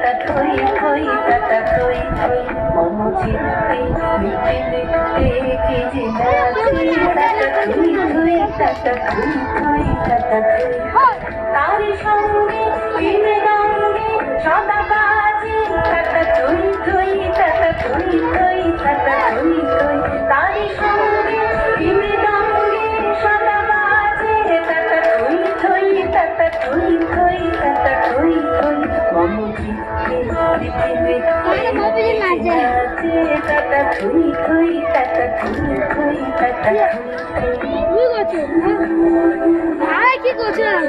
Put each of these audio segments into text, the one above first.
tata thoi thoi tata thoi thoi mom chitte mitte mitte ki jinati tata thoi thoi tata thoi thoi tata thoi tar sange pine gange sada baje tata thoi thoi tata thoi thoi tata thoi thoi tar sange pine gange sada baje tata thoi thoi tata thoi thoi tata thoi thoi mom chitte mitte mitte tata thoi thoi tata thoi thoi tata thoi thoi কি করছিলাম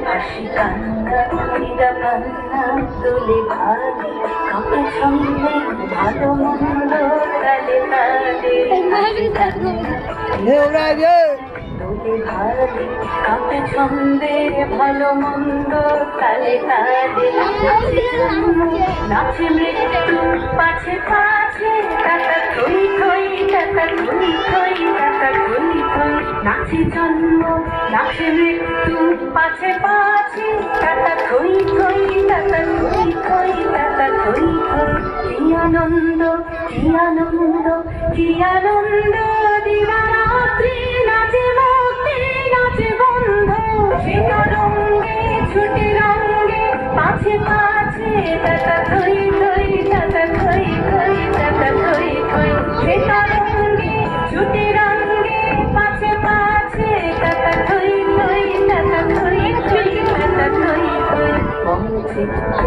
হাসি কান্না নিরা কান্না তোলে ভালি কাপে ছন্দে ভালো মন্দ তালে তালে তোলে ভালি কাপে ছন্দে ভালো মন্দ তালে তালে নাচে মৃত্যু পাছে পাছে টাকা থই থই টাকা থই থই টাকা থই থই নাচে জন্ম নাচে মৃত্যু পাছে পাছে টাকা থই থই টাকা থই থই টাকা থই থই কি আনন্দ কি আনন্দ কি আনন্দ দিবারাত্রি নাচে মুক্তি নাচে বন্ধ সীতা রঙ্গে ছুটি রঙ্গে পাছে পাছে টাকা থই থই টাকা থই থই টাকা থই থই সীতা রঙ্গে ছুটি রঙ্গে পাছে পাছে টাকা থই থই টাকা থই থই টাকা থই থই মম চিত্তে